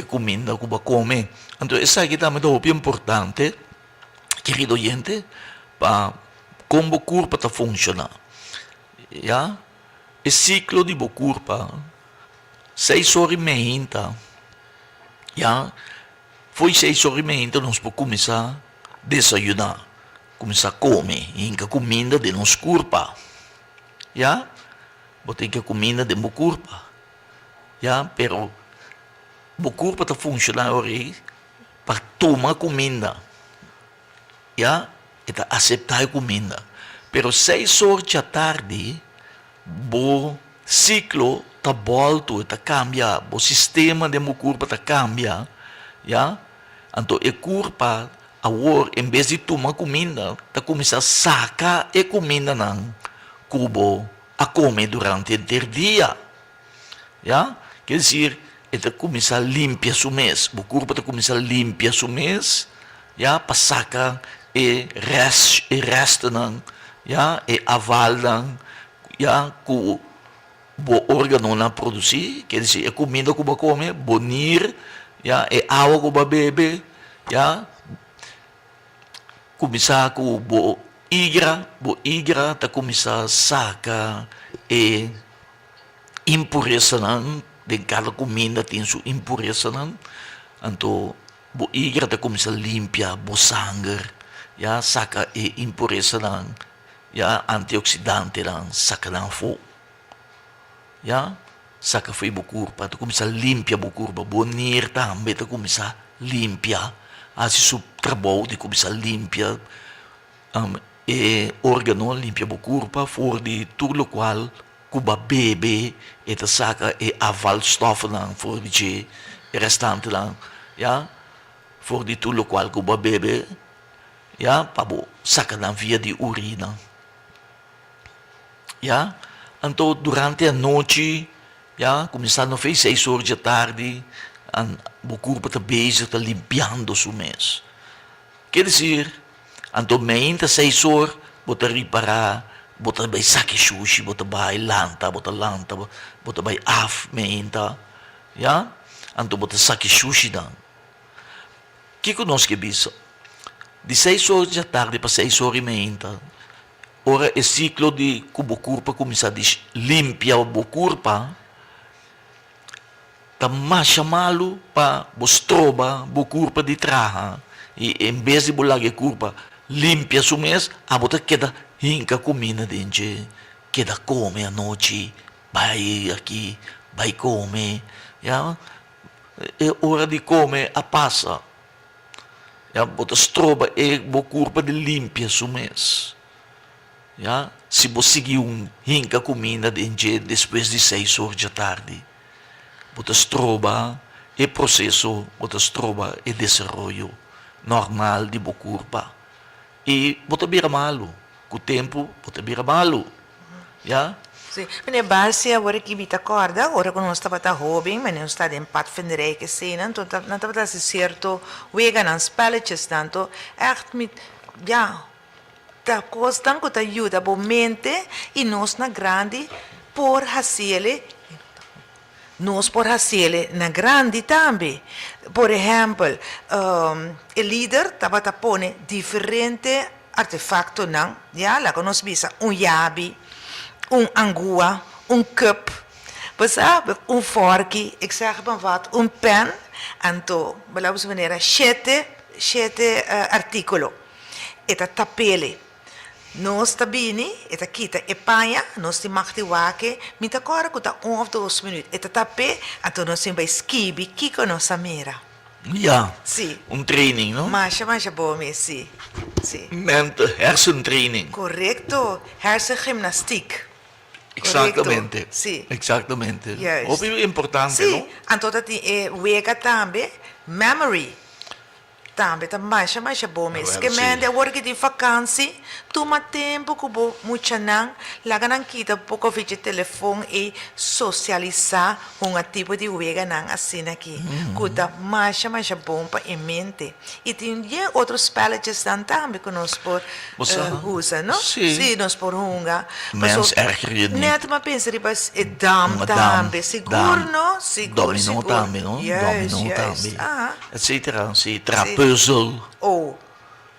comida que vai comer. Então, isso aqui também é importante, querido oyente, para como o corpo está funcionando. Já? O ciclo de o corpo, 6 horas e meia, já? Foi 6 horas e meia, nós podemos começar a desayunar, começar a comer, e a comida de nosso corpo. Já? Botem que a comida de meu corpo. Já? Pero, o corpo está funcionando para tomar comida. Já? E para aceitar a comida. Pero 6 horas da tarde, o ciclo está volta, está cambia, o sistema de meu corpo está cambia. Já? Então, o corpo, agora, em vez de tomar comida, está começando a sacar a comida não, cubo a comer durante o dia. Já? Quer dizer, está começando a limpar o mês. O corpo está começando a limpar o mês, já? Para sacar o resto não, já? E aval não, já? Que o órgão não produzir, quer dizer, a comida que vai comer, bonir, já? E água que vai beber, já? Começar com o igra está começando a sacar e impureza não, de cada comida tem sua impureza não. Então, o igra está começando a limpar o sangue, já? Saca e impureza não, já? Antioxidante não, saca não fogo. Já? Saca foi o corpo, está começando a limpar o corpo, bonir também está começando a limpar. Assim, o trabalho de começar a limpar e órgão, limpar o corpo, fora de tudo o qual cuba bebe, e te saca e avalstoffen lang, fora de restante lang, ja, fora de tudo o qual cuba bebe, ja, para saca lang via de urina. Ja, então durante a noite, ja, começando a 6 horas da tarde, o corpo está bezig, está limpando o mês. Quer dizer, então meia 6 horas, bota reparar, bota vai sake sushi, bota vai lanta, bota vai af meia, ja? Então bota sake sushi dan. Que conosco que bisa? De 6 horas da tarde para 6 horas e meia, ora é ciclo de que o corpo começa a limpar o corpo, tá mais chamado para mostrar o corpo de trás. E em vez de bolar o corpo limpia o mês, a bota queda hinca comida dentro, queda come à noite, vai aqui, vai comer, já? É hora de comer, a passa. Já? Bota estroba e o corpo de limpia o mês. Já? Se você seguir hinca comida dentro depois de 6 horas da tarde, bota estroba e processo, bota estroba e desenvolvimento normal de bo corpo. E bota bira malo. Com o tempo, bota bira malo. Ja? Sim, mas base agora que me acorda, agora quando nós estava jovem, mas nós estava em padvinderij gezien, então não estava assim certo, wega nas spelletjes tanto, echt met, ja, da costan que te ajuda a mente e nós na grande por hasele. Nós por hacer na grande também. Por exemplo, o líder estava a pôr diferentes artefactos, não? Já, lá que nós vimos yabi, angua, cup, sabe, fork, ik zeg maar wat, pen, então, vamos ver, 7 artículos. Eta tapele. Nós também, eta kita epanha, nós te magti wake, mita kora kuta 1 of 2 minutos. Eta tape, então nós temos skibi, kiko nossa mera. Ja, Sim. Training, não? Mas bom, sim. Sim. Hersentraining. Correto, hersengymnastiek. Exatamente. Sim. Exatamente. Juist. Óbvio importante, Sim, não? então tem wega também, memory. Também, tá mais bom mesmo. Well, Que sim. mende a work de vakantie, toma tempo que bo mucha nang, laga nang kita pouco vídeo telefone e socializar tipo de wega nang assim aqui. Kuta mais bom para em mente. E tem outros spelletjes dan também que nós por usa, não? Sim. Sim, nós por hunga. Mens erger je niet. Net maar pensa ripas e dam também, seguro, não? Seguro, Domino seguro. também, não? Yes, Domino yes. também. Ah. Etc. Sim, trapeuzel. Oh,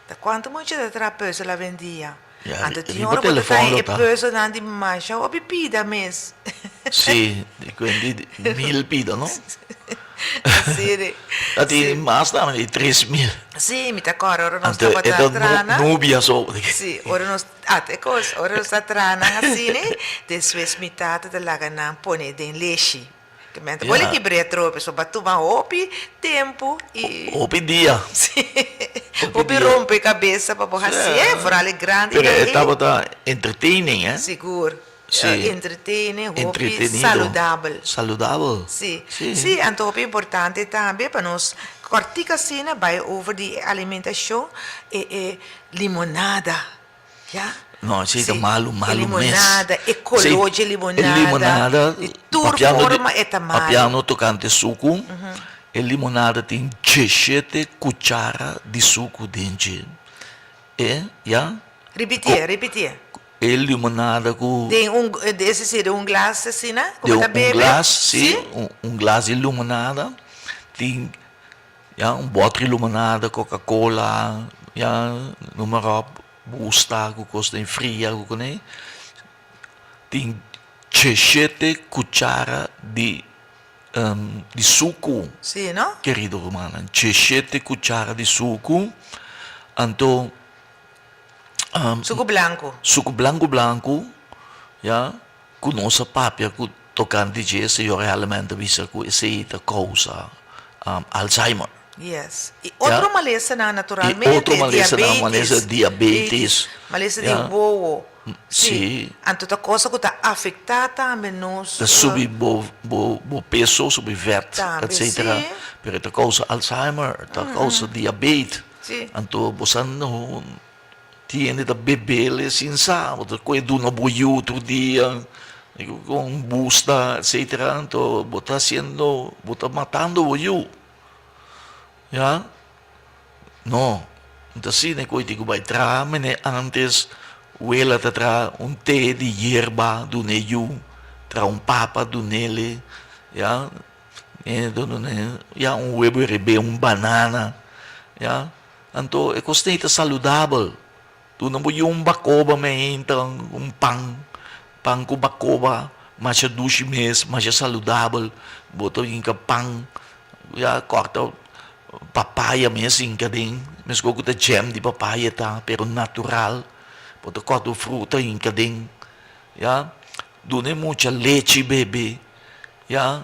da quanto muito da trapeza la vendia? Ja, Ante riba tinha hora telefoon botar e dat. peuze dan di masha o bebida mes. Sim, quindi 1000 pido, no? Sì, Dat die maas dan die 3000. sì, mi t'accorgo, ora non Ante, sto e dat trana. nubia so. Sì, ora non te cosa, ora non sta trana assim, de suas mitad de la ganan pone den leshi. Que mente, Ja. olha que bretrope, so batu ma opi tempo e Op dia. sì. Opi Opi dia. rompe cabeça para borrar assim, vorale grande. Pero estaba da entertaining, eh? Seguro. Sì. Entretene, hobby, Entretenido. saludável. Saludável. Sim. Sim. Sim, então é importante também para nós cortar assim, vai over de alimentação e limonada. Ja? No, sì, Sì. malu Limonada, mes. ecologia Sì, limonada. e limonada. Di tur forma e tamanho. Papiano toccante suco. E limonada tem 17 cuchara di suco dentro. E, ja? Repetir. E limonada com... Tem esse seria glass assim, né? de Como tá bebê? glass, sim, glass de limonada. Tem bote de limonada, Coca-Cola, número busta, que custa em fria, né? Tem 17 cuchara de suco, Sim, não? querido Romana. 17 cuchara de suco. Então, Suco branco. suco branco, ja, com nossa papia, com tocante de se realmente visa com esse causa Alzheimer. Yes. E outra maleza na naturalmente, E outra maleza na maleza diabetes. Maleza de Yeah. wowo. Sim. Anto ta cosa que está afetada também nos. Subir bo peso, subir vet, Também, etc. sim. Pero ita causa Alzheimer, ita causa diabetes. Sim. Anto, bosan no, tiene da bebele sin sábado, kung doon na buyo outro dia, com busta, etc. Anto, bota matando buyo. Ya? No. Então, assim, né, coisa que vai tra, mas antes, ela tá tra té de hierba do neio, tra papa do nele, ya? Ya, huevo rebe, banana, ya? Então, é costeita saudável. Tu não pode bacoba, então, pang com bacoba, mas é doce mesmo, mas é saudável, bota em pang, ya, corta papaya mesmo, cadê? Mas gosto da jam de papaya, tá? Pero natural. Bota corta fruta em cadê? Ya? Dune muita leite, bebê. Ya?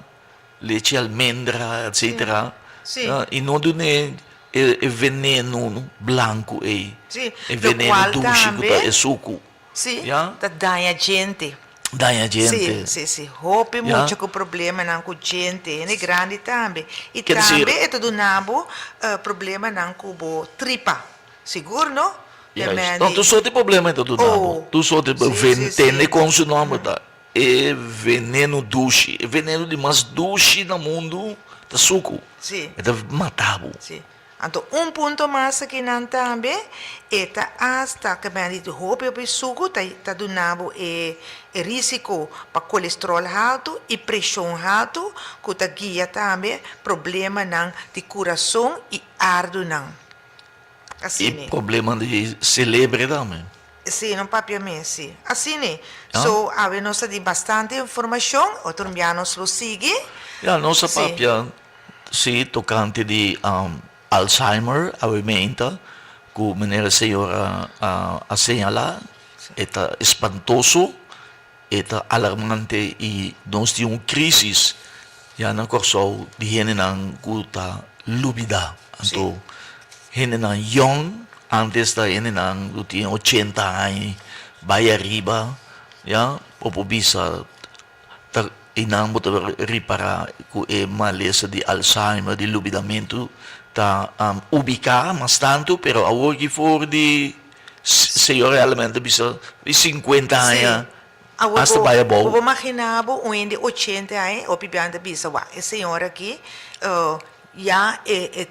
Leite almendra, etc. Sim. Ya? E não dune veneno branco, Sim. E Do veneno qual doce, também, que é suco. sim, Ya? tá dando gente. Daí a gente. Sim. Hope Yeah. muito com problema não com gente, é grande também. E Quer também dizer- é todo nabo problema não com tripa. Seguro, não? Então, tu só tem problema então do nabo. Tu só tem Sim, veneno sim. com seu nome, tá? É veneno doce. É veneno de mais doce no mundo, tá suco. Sim. É da matabo. Sim. Então, ponto mais aqui não também é tá hasta que bem de roupa o suco tá do nabo é risco para colesterol alto e pressão alto que tá guia também problema não de coração e ardo não. Assim, E né? problema de celebre também. Sim, não papia mesmo. Assim, né? Ah. So, a nós tem bastante informação, outro dia nos lo sigue. E a nossa Sim. papia, sim, tocante de Alzheimer, obviamente, que a maneira senhora a señalar, é espantoso, é alarmante e nós temos crise. Já na corso de gente não guta lubida. Então, gente não young, antes da gente não tinha 80 anos, vai arriba, já, ou bisa, e não pode reparar que é maleza de Alzheimer, de lubidamento, ubicar mas tanto, pero agora que for de senhor realmente bisa de 50 anos, hasta vai a bom. Vou imaginar um de 80 anos, o pipiante bisa, a senhora aqui já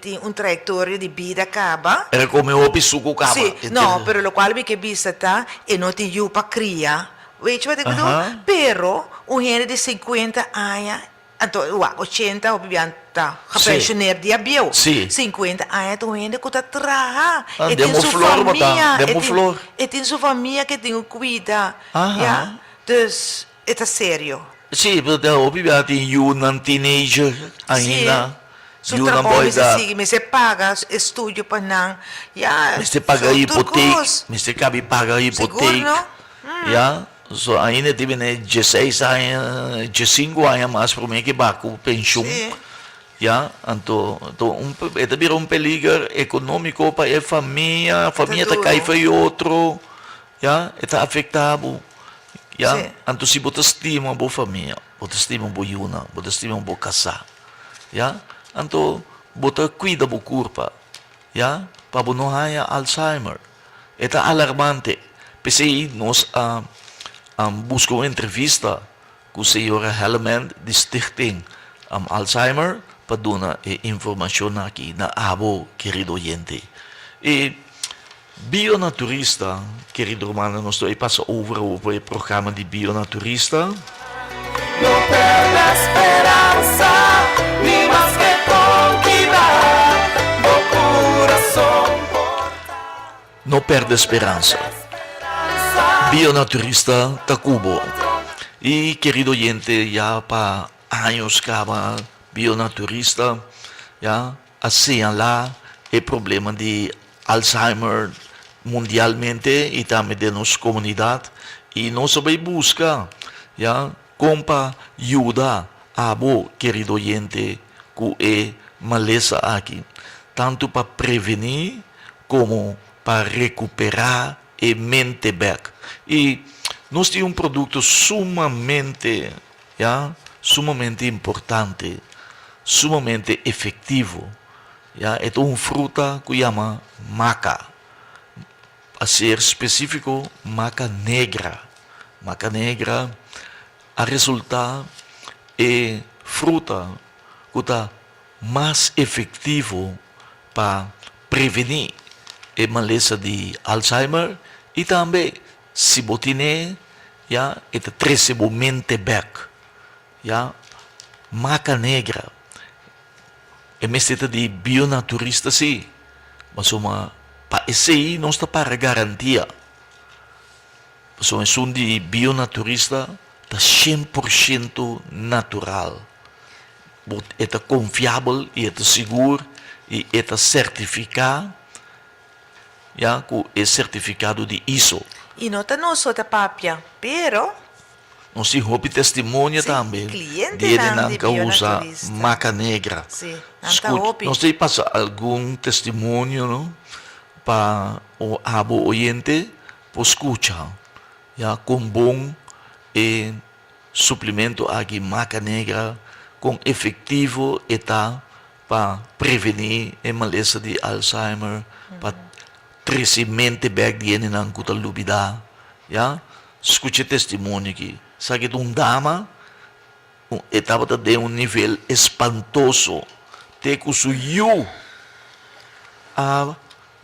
tem trajetória de vida acaba. Era como o pisuco cava. Sim, não, pero lo qual vi que bisa tá, e não tem you para criar. Weet je wat ik bedoel? Pero, um gente de 50 anos, então, 80, o pipiante gepensioneerd, die abieu. Sim. 50 anos, um gente que tá trabalhando. Demo flor, demo flor. E tem sua família que tem que cuidar. Aham. Ja? Dus, het is sério. Sì, però ovviamente un teenager ainda. Su Yun ang trabalho, boy da. me se paga estudio para não. Ja, Mr. paga hipoteca. Mr. Cabi paga Seguro, hipoteca. não? Ja, so ainda tive 16 anos, 15 anos mais para mim que baco pensão. Sim. Ja, então, ito vira peligro econômico para a família tá cai foi outro. Ja, está afetado. Ja, Sim. então se você estima a boa família, você estima a boa yuna, você estima a boa casa. Ja, então você cuida do corpo. Ja, para não ter Alzheimer. É alarmante. Pensei nós buscar uma entrevista com a senhora Helman de Stichting Alzheimer para dar informação aqui na abo, querido oyente. E Bionaturista, querido Romano, nós estamos passando over o programa de Bionaturista. No perde a esperança, ni más que conquistar o coração. Não perde esperança. Bionaturista Tacubo. E, querido oyente, já para anos acaba Bionaturista, já assim lá o problema de Alzheimer mundialmente e também de nossa comunidade e nós vamos buscar como ajuda a bo querido oyente que é maleza aqui tanto para prevenir como para recuperar a mente back e nós temos produto sumamente sumamente importante sumamente efetivo é fruta que chama maca. A ser específico, maca negra. Maca negra, a resultar é fruta que está mais efetivo para prevenir a maleza de Alzheimer e também, se botiné, é trazer a mente back. Maca negra. É mestre de bionaturista, sim. Mas para esse aí não está para garantia. Mas de bionaturista está 100% natural. É confiável e é seguro e é certificado. É certificado de ISO. E não está não só da papia, pero Nós temos testemunha também. Cliente de não que usa bionaturista. maca negra. Sim, não está hopi. Nós temos passar algum testemunho, não? Para o abo oyente, para escutar. Com bom suplemento aqui maca negra, com efetivo eta para prevenir a maleza de Alzheimer, para crescimento back de não cuta lubida. Escute testemunho aqui. Sabe que dama estava de nível espantoso. Te que suiu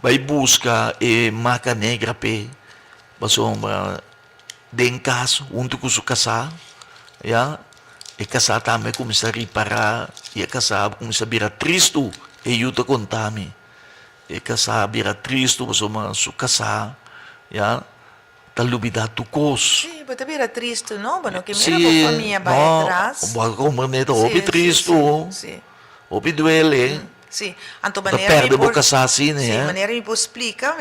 vai buscar maca negra pe passou de casa junto com sua casa e casa também começa a reparar e a casa começa a virar triste e eu te contame e casa vira triste passou sua casa tá lubida tu cos Sim, mas também era triste, não? Bueno, que sim, mira a família vai atrás. como neto ouve triste Sim. ouve duele Sim. Então, tá maneira perde me boca assim Sim, né maneira me explica,